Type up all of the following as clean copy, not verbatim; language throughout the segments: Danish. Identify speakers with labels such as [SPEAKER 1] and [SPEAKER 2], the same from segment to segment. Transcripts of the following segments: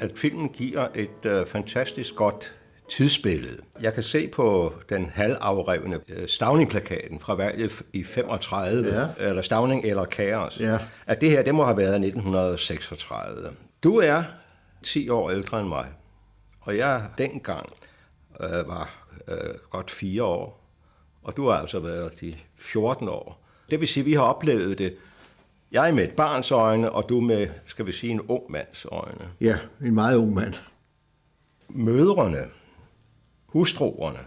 [SPEAKER 1] at filmen giver et fantastisk godt tidsbillede. Jeg kan se på den halvafrevne Stauning-plakaten fra valget i 35, eller Stauning eller Kaos, at det her, det må have været 1936. Du er 10 år ældre end mig, og jeg dengang var godt 4 år, og du har altså været de 14 år. Det vil sige, at vi har oplevet det. Jeg er med et barns øjne, og du med, skal vi sige, en ung mands øjne.
[SPEAKER 2] Ja, en meget ung mand.
[SPEAKER 1] Mødrene, hustruerne,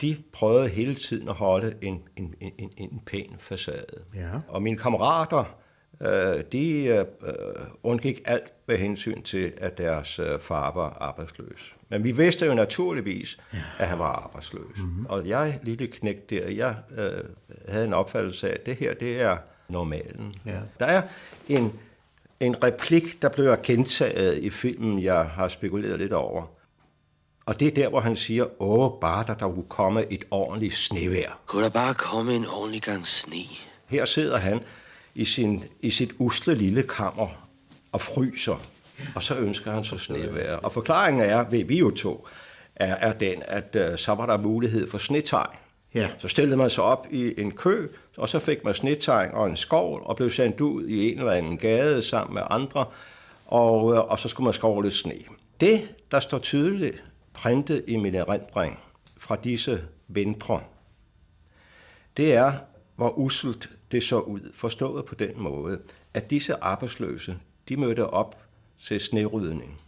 [SPEAKER 1] de prøvede hele tiden at holde en pæn facade.
[SPEAKER 2] Ja.
[SPEAKER 1] Og mine kammerater, de undgik alt med hensyn til, at deres far var arbejdsløs. Men vi vidste jo naturligvis, at han var arbejdsløs. Mm-hmm. Og jeg, lille knægt der, jeg havde en opfattelse af, at det her, det er normalen. Ja. Der er en replik, der bliver gentaget i filmen, jeg har spekuleret lidt over. Og det er der, hvor han siger, bare der kunne komme et ordentligt snevejr.
[SPEAKER 3] Kunne der bare komme en ordentlig gang sne?
[SPEAKER 1] Her sidder han i sit usle lille kammer og fryser, og så ønsker han så snevejr. Og forklaringen er, ved vi jo to, er den, at så var der mulighed for snetegn.
[SPEAKER 2] Ja.
[SPEAKER 1] Så stillede man sig op i en kø, og så fik man snetegn og en skovl, og blev sendt ud i en eller anden gade sammen med andre, og så skulle man skovle sne. Det, der står tydeligt printet i min erindring fra disse vintre, det er, hvor usselt det så ud, forstået på den måde, at disse arbejdsløse, de mødte op til snerydning.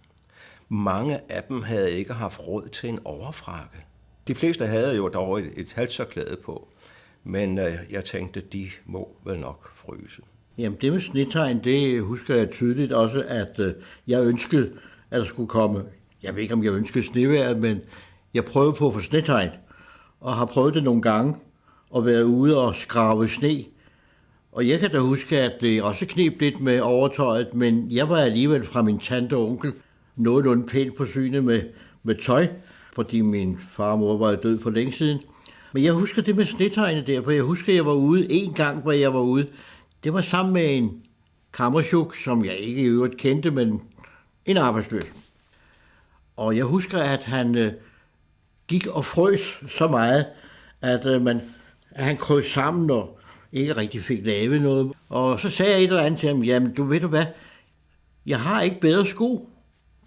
[SPEAKER 1] Mange af dem havde ikke haft råd til en overfrakke. De fleste havde jo dog et halstørklæde på, men jeg tænkte, de må vel nok fryse.
[SPEAKER 2] Jamen det med snetegn, det husker jeg tydeligt også, at jeg ønskede, at der skulle komme, jeg ved ikke om jeg ønskede snevejr, men jeg prøvede på at få snetegn, og har prøvet det nogle gange, at være ude og skrave sne. Og jeg kan da huske, at det også kneb lidt med overtøjet, men jeg var alligevel fra min tante og onkel nogenlunde pænt på synet med tøj, fordi min far og mor var død for længe siden. Men jeg husker det med snetegnet der, for jeg husker, at jeg var ude en gang, hvor jeg var ude. Det var sammen med en kammerchuk, som jeg ikke i øvrigt kendte, men en arbejdsløs. Og jeg husker, at han gik og frøs så meget, at han krøs sammen og ikke rigtig fik lavet noget. Og så sagde jeg et eller andet til ham, jamen du ved du hvad, jeg har ikke bedre sko.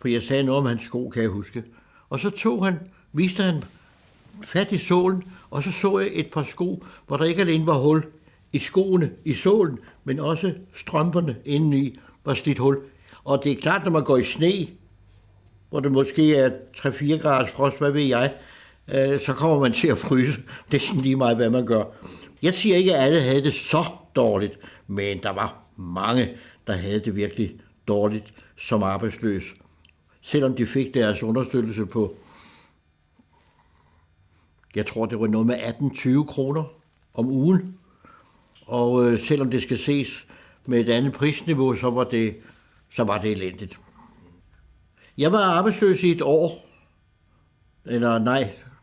[SPEAKER 2] For jeg sagde noget om hans sko, kan jeg huske. Og så viste han fat i sålen, og så jeg et par sko, hvor der ikke alene var hul i skoene, i sålen, men også strømperne indeni var slidt hul. Og det er klart, når man går i sne, hvor det måske er 3-4 graders frost, hvad ved jeg, så kommer man til at fryse. Det er sådan lige meget, hvad man gør. Jeg siger ikke, at alle havde det så dårligt, men der var mange, der havde det virkelig dårligt som arbejdsløs. Selvom de fik deres understøttelse på, jeg tror, det var noget med 18-20 kroner om ugen. Og selvom det skal ses med et andet prisniveau, så var det elendigt. Jeg var arbejdsløs i et år,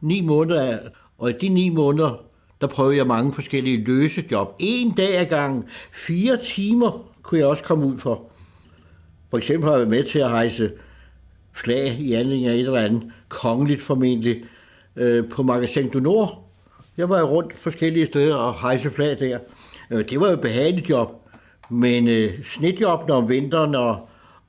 [SPEAKER 2] 9 måneder, og i de 9 måneder, der prøvede jeg mange forskellige løse job. 1 dag ad gangen, 4 timer kunne jeg også komme ud for. For eksempel har jeg været med til at hejse flag i anledning af et eller andet, kongeligt formentlig, på Magasin du Nord. Jeg var rundt forskellige steder og hejse flag der. Det var jo et behageligt job, men snedjobbene om vinteren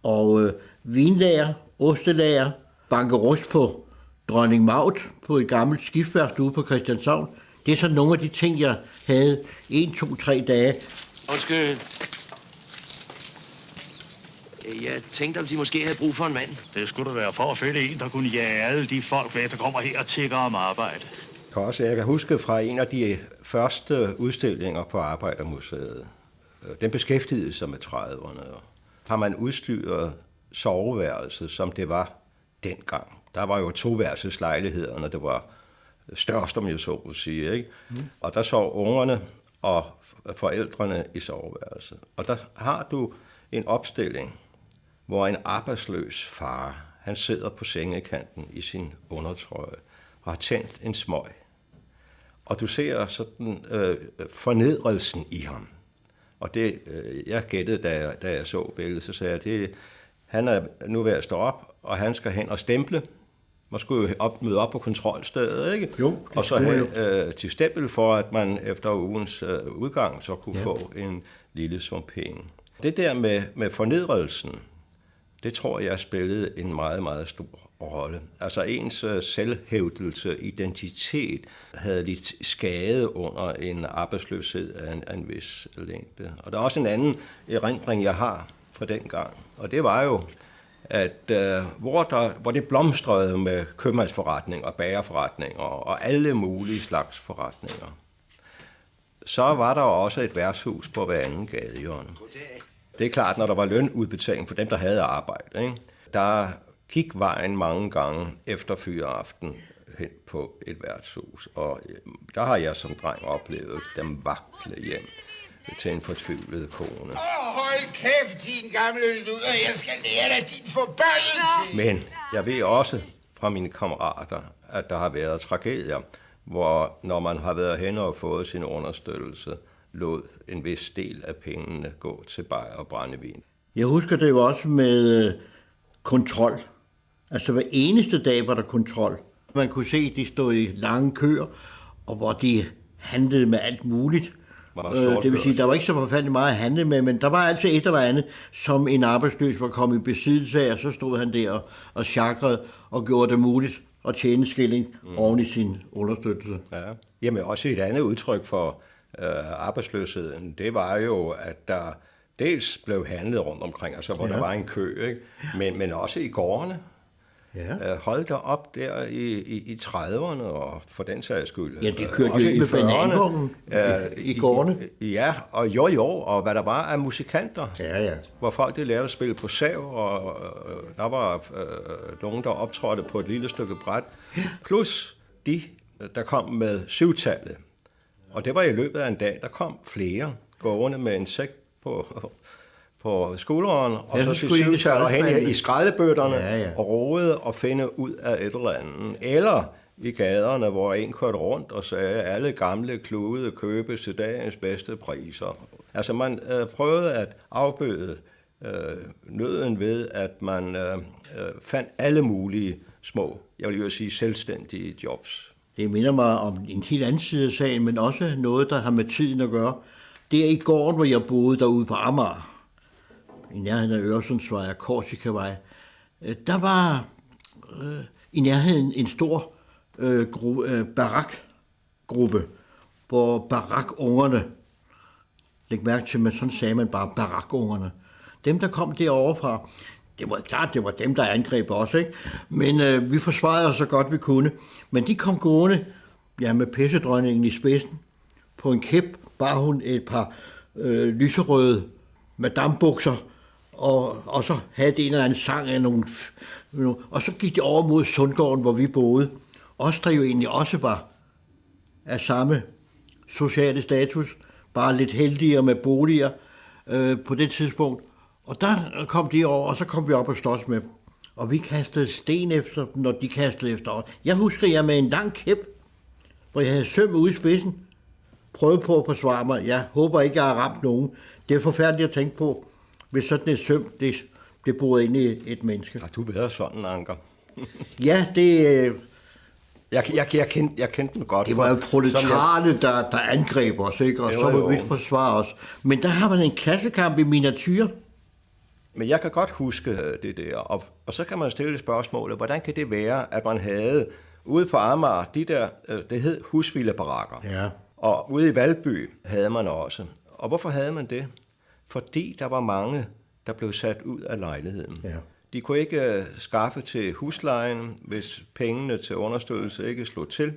[SPEAKER 2] og vinlager, ostelager, banke rust på Dronning Maud på et gammelt skibsværft ude på Christianshavn. Det er så nogle af de ting, jeg havde 1, 2, 3 dage.
[SPEAKER 3] Undskyld. Jeg tænkte, om de måske havde brug for en mand.
[SPEAKER 4] Det skulle da være for at finde en, der kunne jage alle de folk væk, der kommer her og tigger om arbejde.
[SPEAKER 1] Jeg kan huske fra en af de første udstillinger på Arbejdermuseet, den beskæftigede sig med 30'erne, har man udstyret soveværelset, som det var dengang. Der var jo 2-værelseslejlighederne, det var størst, om jeg så må sige, ikke? Og der sov ungerne og forældrene i soveværelset. Og der har du en opstilling, hvor en arbejdsløs far, han sidder på sengekanten i sin undertrøje og har tændt en smøg. Og du ser sådan fornedrelsen i ham. Og det, jeg gættede, da jeg så billedet, så sagde jeg, Han er nu ved at stå op, og han skal hen og stemple. Man skulle jo møde op på kontrolstedet, ikke?
[SPEAKER 2] Jo,
[SPEAKER 1] og så have til stempel for, at man efter ugens udgang så kunne få en lille sum penge. Det der med fornedrelsen, det tror jeg spillede en meget, meget stor rolle. Altså ens selvhævdelse, identitet havde lidt skade under en arbejdsløshed af en vis længde. Og der er også en anden erindring, jeg har fra den gang, og det var jo, at hvor det blomstrede med købmandsforretninger og bagerforretninger og alle mulige slags forretninger, så var der også et værtshus på hver anden gadehjørne. Det er klart, når der var lønudbetaling for dem, der havde arbejde, ikke? Der gik vejen mange gange efter fyreaften hen på et værtshus, og der har jeg som dreng oplevet dem vakle hjem til en fortvivlet kone.
[SPEAKER 5] Hold kæft, din gamle luder, jeg skal lære dig din forbandelse.
[SPEAKER 1] Men jeg ved også fra mine kammerater, at der har været tragedier, hvor når man har været hen og fået sin understøttelse, lod en vis del af pengene gå til bajer og brændevin.
[SPEAKER 2] Jeg husker det jo også med kontrol. Altså hver eneste dag var der kontrol. Man kunne se, at de stod i lange køer, og hvor de handlede med alt muligt. Det vil sige, der var ikke så forfærdeligt meget at handle med, men der var altid et eller andet, som en arbejdsløs var kommet i besiddelse af, og så stod han der og chakrede og gjorde det muligt at tjene skilling oven i sin understøttelse.
[SPEAKER 1] Ja. Jamen også et andet udtryk for arbejdsløsheden, det var jo, at der dels blev handlet rundt omkring, altså hvor der var en kø, ikke? Men også i gårdene. Ja. Hold der op der i 30'erne, og for den sags skyld.
[SPEAKER 2] Ja, de kørte jo ikke med bananvognen i gårdene.
[SPEAKER 1] Ja, og jo, og hvad der var af musikanter.
[SPEAKER 2] Ja.
[SPEAKER 1] Hvor folk det lærte at spille på sav, og der var nogen, der optrådte på et lille stykke bræt. Plus de, der kom med syvtallet. Og det var i løbet af en dag, der kom flere gående med en sæk på skulderen, og så syvtaller hen i skraldebøtterne og rode og finde ud af et eller andet. Eller i gaderne, hvor en kørte rundt og sagde, at alle gamle klude købes til dagens bedste priser. Altså man prøvede at afbøde nøden ved, at man fandt alle mulige små, jeg vil jo sige selvstændige jobs.
[SPEAKER 2] Det minder mig om en helt anden side af sagen, men også noget, der har med tiden at gøre. Det er i gården, hvor jeg boede derude på Amager, i nærheden af Øresundsvej og Korsikavej. Der var i nærheden en stor barakgruppe, hvor barakungerne, læg mærke til, men sådan sagde man bare barakungerne. Dem, der kom derovre fra, det var klart, det var dem, der angreb os, ikke? Men vi forsvarede os så godt vi kunne. Men de kom gående, med pissedronningen i spidsen. På en kæp bar hun et par lyserøde madambukser, og så havde det en eller anden sang af nogle, og så gik de over mod Sundgården, hvor vi boede. Os, der jo egentlig også var af samme sociale status, bare lidt heldigere med boliger på det tidspunkt. Og der kom de over, og så kom vi op og slås med dem. Og vi kastede sten efter dem, når de kastede efter os. Jeg husker, jeg med en lang kæp, hvor jeg havde søm ude i spidsen, prøvede på at forsvare mig. Jeg håber ikke, jeg har ramt nogen. Det er forfærdeligt at tænke på, hvis sådan et søm, det boede ind i et menneske.
[SPEAKER 1] Har du været sådan, Anker?
[SPEAKER 2] Ja, det...
[SPEAKER 1] Jeg kendte den godt.
[SPEAKER 2] Det var jo proletarerne, der angreb os, ikke? Og så må vi forsvare os. Men der har man en klassekamp i miniatyr.
[SPEAKER 1] Men jeg kan godt huske det der, og så kan man stille spørgsmålet, hvordan kan det være, at man havde ude på Amager, det hed husvildebarakker, og ude i Valby havde man også. Og hvorfor havde man det? Fordi der var mange, der blev sat ud af lejligheden. Ja. De kunne ikke skaffe til huslejen, hvis pengene til understøttelse ikke slog til.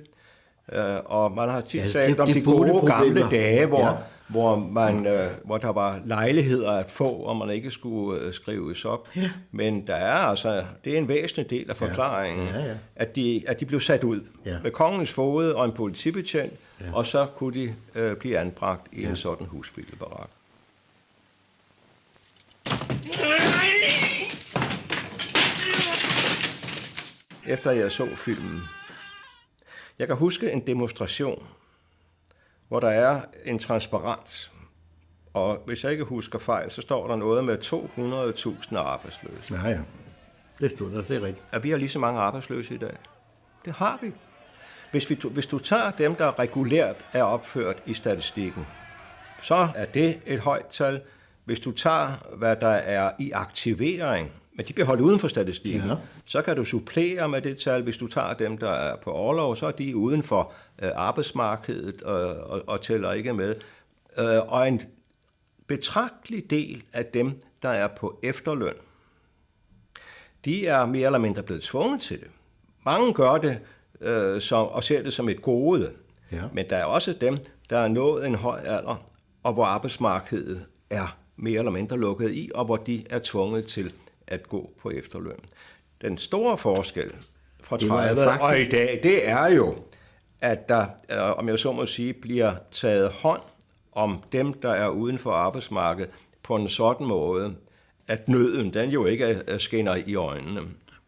[SPEAKER 1] Og man har tit sagt om de gode gamle dage, hvor der var lejligheder at få, og man ikke skulle skrives op. Ja. Men det er en væsentlig del af forklaringen, at de blev sat ud med kongens foged og en politibetjent, og så kunne de blive anbragt i en sådan husvildebarak. Efter jeg så filmen, jeg kan huske en demonstration, hvor der er en transparent Og hvis jeg ikke husker fejl, så står der noget med 200.000 arbejdsløse.
[SPEAKER 2] Ja. Det stod der, det er rigtigt.
[SPEAKER 1] At vi har lige så mange arbejdsløse i dag. Det har vi. Hvis du tager dem, der regulært er opført i statistikken, så er det et højt tal. Hvis du tager, hvad der er i aktivering, men de bliver holdt uden for statistikken, så kan du supplere med det tal. Hvis du tager dem, der er på orlov, så er de uden for arbejdsmarkedet og tæller ikke med. Og en betragtelig del af dem, der er på efterløn, de er mere eller mindre blevet tvunget til det. Mange gør det og ser det som et gode, men der er også dem, der er nået en høj alder, og hvor arbejdsmarkedet er mere eller mindre lukket i, og hvor de er tvunget til at gå på efterløn. Den store forskel fra 30'erne og i dag, det er jo, at der, om jeg så må sige, bliver taget hånd om dem, der er uden for arbejdsmarkedet, på en sådan måde, at nøden, den jo ikke skinner i øjnene.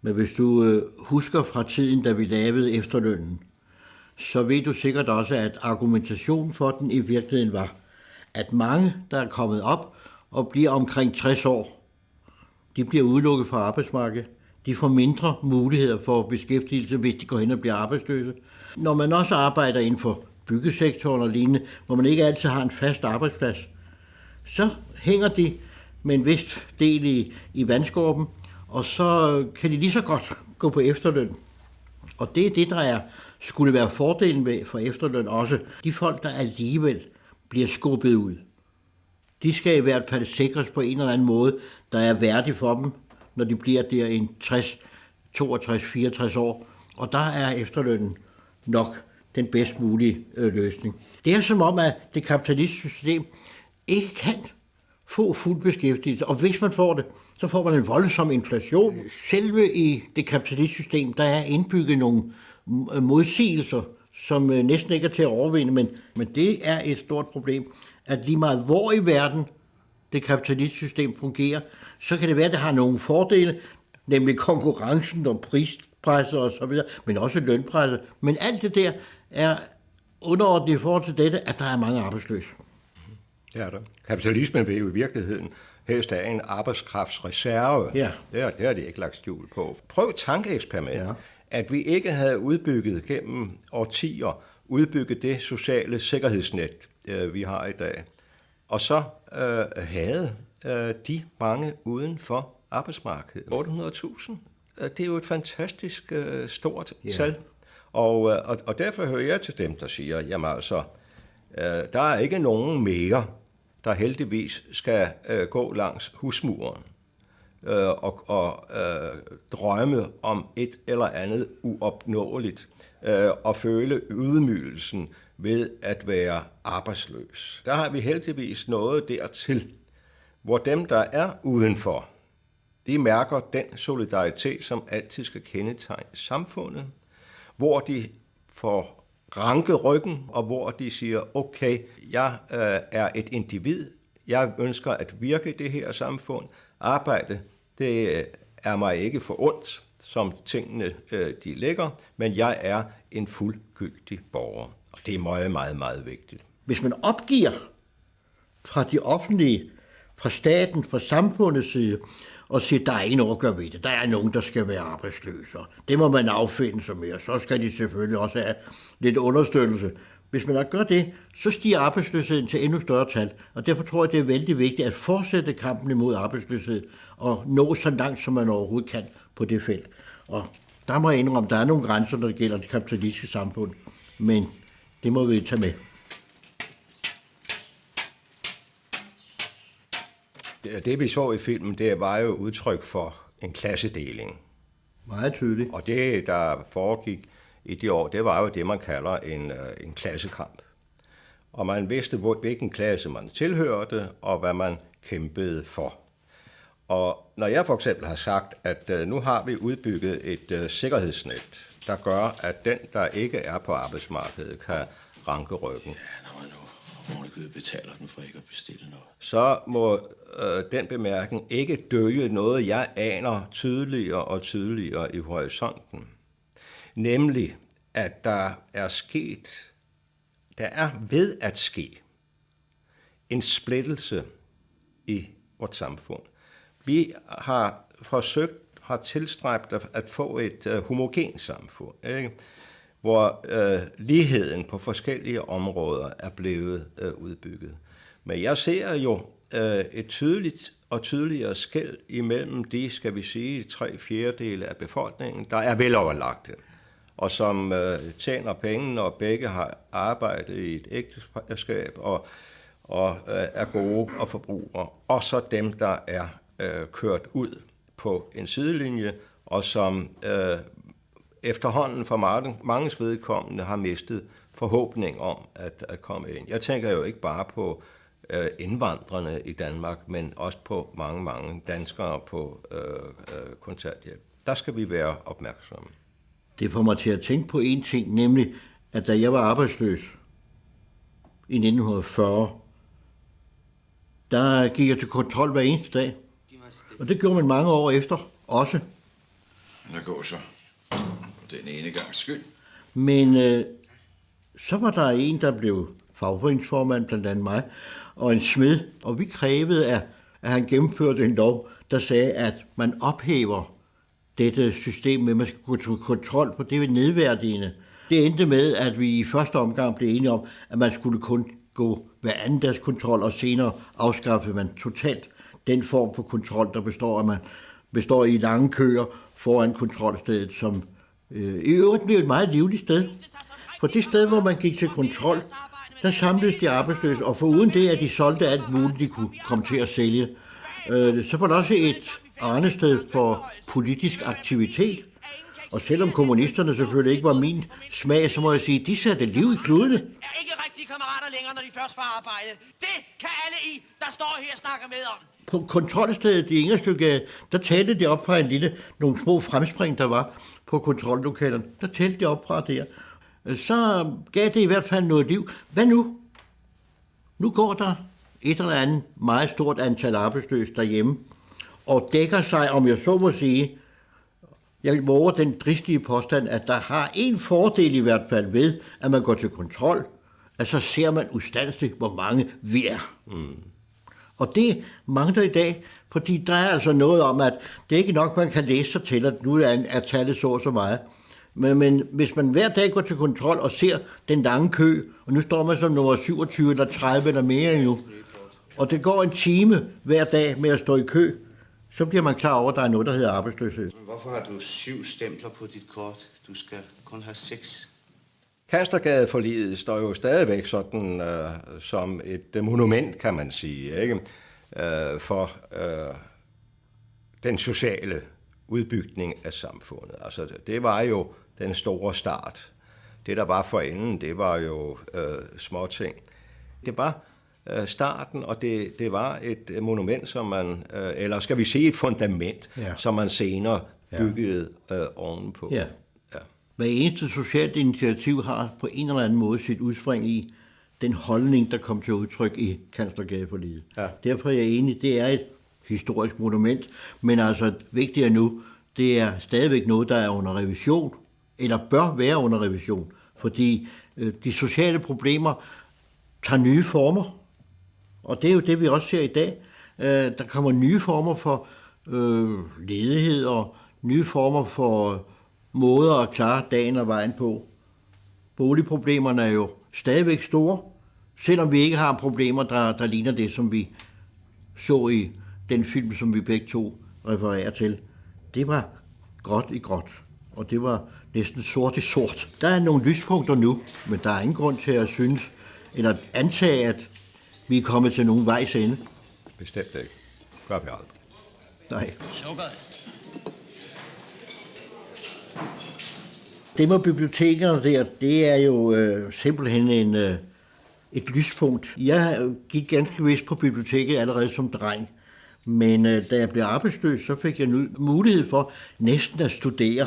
[SPEAKER 2] Men hvis du husker fra tiden, da vi lavede efterlønnen, så ved du sikkert også, at argumentationen for den i virkeligheden var, at mange, der er kommet op og bliver omkring 60 år, de bliver udelukket fra arbejdsmarkedet. De får mindre muligheder for beskæftigelse, hvis de går hen og bliver arbejdsløse. Når man også arbejder inden for byggesektoren og lignende, hvor man ikke altid har en fast arbejdsplads, så hænger de med en vis del i vandskorben, og så kan de lige så godt gå på efterløn. Og det er det, der skulle være fordelen ved for efterløn også. De folk, der alligevel bliver skubbet ud, de skal i hvert fald sikres på en eller anden måde, der er værdig for dem, når de bliver der en 60, 62, 64 år. Og der er efterlønnen nok den bedst mulige løsning. Det er som om, at det kapitalistiske system ikke kan få fuld beskæftigelse, og hvis man får det, så får man en voldsom inflation. Selve i det kapitalistiske system, der er indbygget nogle modsigelser, som næsten ikke er til at overvinde, men det er et stort problem, at lige meget hvor i verden det kapitalistiske system fungerer, så kan det være, at det har nogle fordele, nemlig konkurrencen og prispresser og så videre, men også lønpresser. Men alt det der er underordnet i forhold til dette, at der er mange arbejdsløse.
[SPEAKER 1] Det er der. Kapitalismen vil jo i virkeligheden helst have en arbejdskraftsreserve.
[SPEAKER 2] Ja.
[SPEAKER 1] Det har de ikke lagt skjul på. Prøv tankeeksperiment, at vi ikke havde udbygget gennem årtier, udbygget det sociale sikkerhedsnet, vi har i dag. Og så havde de mange uden for arbejdsmarkedet. 800.000. Det er jo et fantastisk stort tal. Og derfor hører jeg til dem, der siger, jamen altså, der er ikke nogen mere, der heldigvis skal gå langs husmuren og drømme om et eller andet uopnåeligt og føle ydmygelsen ved at være arbejdsløs. Der har vi heldigvis noget dertil, hvor dem, der er udenfor, de mærker den solidaritet, som altid skal kendetegne samfundet, hvor de får ranke ryggen, og hvor de siger, okay, jeg er et individ, jeg ønsker at virke i det her samfund, arbejde, det er mig ikke for ondt, som tingene de ligger, men jeg er en fuldgyldig borger. Og det er meget, meget, meget vigtigt.
[SPEAKER 2] Hvis man opgiver fra de offentlige, fra staten, fra samfundets side, og siger, der er ikke noget at gøre ved det. Der er nogen, der skal være arbejdsløse. Det må man affinde sig med, og så skal de selvfølgelig også have lidt understøttelse. Hvis man gør det, så stiger arbejdsløsheden til endnu større tal, og derfor tror jeg, det er vældig vigtigt at fortsætte kampen imod arbejdsløshed og nå så langt, som man overhovedet kan på det felt. Og der må jeg indrømme, der er nogle grænser, når det gælder det kapitalistiske samfund, men det må vi tage med.
[SPEAKER 1] Det vi så i filmen, det var jo udtryk for en klassedeling.
[SPEAKER 2] Meget tydeligt.
[SPEAKER 1] Og det, der foregik i de år, det var jo det, man kalder en klassekamp. Og man vidste, hvilken klasse man tilhørte, og hvad man kæmpede for. Og når jeg for eksempel har sagt, at nu har vi udbygget et sikkerhedsnet, der gør, at den, der ikke er på arbejdsmarkedet, kan ranke ryggen.
[SPEAKER 3] Ja, når man nu ordentligt betaler den for ikke at bestille noget.
[SPEAKER 1] Så må den bemærkning ikke dølge noget, jeg aner tydeligere og tydeligere i horisonten. Nemlig, at der er ved at ske en splittelse i vores samfund. Vi har tilstræbt at få et homogent samfund, ikke? Hvor ligheden på forskellige områder er blevet udbygget. Men jeg ser jo et tydeligt og tydeligere skel imellem de, skal vi sige, 3/4 af befolkningen, der er veloverlagte, og som tjener penge, når begge har arbejdet i et ægteskab og er gode og forbrugere, og så dem, der er kørt ud på en sidelinje, og som efterhånden for manges vedkommende har mistet forhåbning om at komme ind. Jeg tænker jo ikke bare på indvandrerne i Danmark, men også på mange danskere på kontanthjælp. Der skal vi være opmærksomme.
[SPEAKER 2] Det får mig til at tænke på en ting, nemlig at da jeg var arbejdsløs i 1940, der gik jeg til kontrol hver eneste dag. Og det gjorde man mange år efter også.
[SPEAKER 3] Der går så på den ene gang skyld.
[SPEAKER 2] Men så var der en, der blev fagforeningsformand, blandt andet mig, og en smed, og vi krævede, at han gennemførte en lov, der sagde, at man ophæver dette system med, at man skal gå til kontrol på det ved nedværdigende. Det endte med, at vi i første omgang blev enige om, at man skulle kun gå hver anden dags kontrol, og senere afskaffede man totalt den form for kontrol, der består i lange køer foran kontrolstedet, som i øvrigt blev et meget livligt sted. På det sted, hvor man gik til kontrol, der samledes de arbejdsløse, og foruden det, at de solgte alt muligt, de kunne komme til at sælge, så var der også et arnested for politisk aktivitet. Og selvom kommunisterne selvfølgelig ikke var min smag, så må jeg sige, de satte liv i kludene.
[SPEAKER 6] Er ikke rigtige kammerater længere, når de først får arbejdet. Det kan alle I, der står her og snakker med om. På
[SPEAKER 2] kontrolstedet i Ingerstøgade, der talte de op fra nogle små fremspring, der var på kontrollokalerne. Der talte de op fra der. Så gav det i hvert fald noget liv. Hvad nu? Nu går der et eller andet meget stort antal arbejdsløse derhjemme, og dækker sig, om jeg så må sige, jeg våger den dristige påstand, at der har en fordel i hvert fald ved, at man går til kontrol, at så ser man ustandsligt, hvor mange vi er. Mm. Og det mangler i dag, fordi der er altså noget om, at det ikke nok, man kan læse sig til, at nu er tallet så meget. Men hvis man hver dag går til kontrol og ser den lange kø, og nu står man som nummer 27 eller 30 eller mere endnu, og det går en time hver dag med at stå i kø, så bliver man klar over, at der er noget, der hedder arbejdsløshed.
[SPEAKER 7] Hvorfor har du 7 stempler på dit kort? Du skal kun have 6.
[SPEAKER 1] Kastergadeforliget står jo stadigvæk sådan som et monument, kan man sige, ikke? For den sociale udbygning af samfundet. Altså, det var jo den store start. Det, der var forinden, det var jo småting. Det var starten, og det var et monument, som man, eller skal vi sige et fundament, som man senere byggede ovenpå.
[SPEAKER 2] Ja. Ja. Hver eneste socialt initiativ har på en eller anden måde sit udspring i den holdning, der kom til udtryk i Kanslergadeforliget. Ja. Derfor er jeg enig, det er et historisk monument, men altså vigtigere nu, det er stadigvæk noget, der er under revision, eller bør være under revision, fordi de sociale problemer tager nye former, og det er jo det, vi også ser i dag. Der kommer nye former for ledighed og nye former for måder at klare dagen og vejen på. Boligproblemerne er jo stadigvæk store, selvom vi ikke har problemer, der ligner det, som vi så i den film, som vi begge to refererer til. Det var gråt i gråt, og det var næsten sort i sort. Der er nogle lyspunkter nu, men der er ingen grund til at synes, eller antage, at vi er kommet til nogen vejs ende.
[SPEAKER 1] Bestemt ikke. Gør vi aldrig.
[SPEAKER 2] Nej.
[SPEAKER 6] Sukkeret.
[SPEAKER 2] Det med bibliotekerne der, det er jo simpelthen et lyspunkt. Jeg gik ganske vist på biblioteket allerede som dreng, men da jeg blev arbejdsløs, så fik jeg nu mulighed for næsten at studere.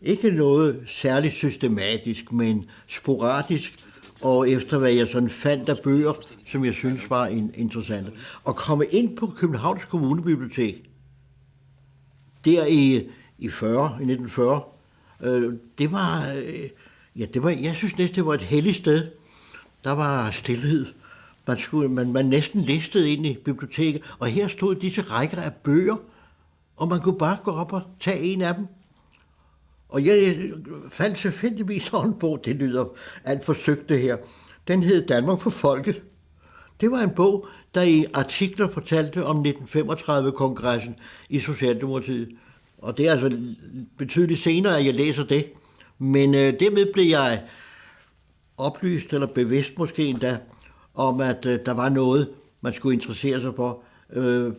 [SPEAKER 2] Ikke noget særligt systematisk, men sporadisk, og efter hvad jeg sådan fandt af bøger, som jeg synes var interessante. Og komme ind på Københavns Kommunebibliotek, der i 1940, det var, jeg synes næsten, det var et helligt sted. Der var stilhed, man næsten listede ind i biblioteket, og her stod disse rækker af bøger, og man kunne bare gå op og tage en af dem. Og jeg fandt tilfældigvis en bog, det lyder alt forsøgt det her. Den hed Danmark på Folket. Det var en bog, der i artikler fortalte om 1935-kongressen i Socialdemokratiet. Og det er altså betydeligt senere, at jeg læser det. Men dermed blev jeg oplyst, eller bevidst måske endda, om at der var noget, man skulle interessere sig for.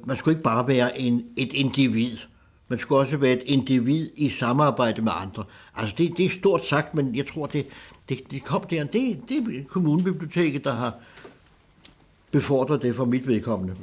[SPEAKER 2] Man skulle ikke bare være et individ. Man skulle også være et individ i samarbejde med andre. Altså det er stort sagt, men jeg tror, det kom der. Det er kommunebiblioteket, der har befordret det for mit vedkommende.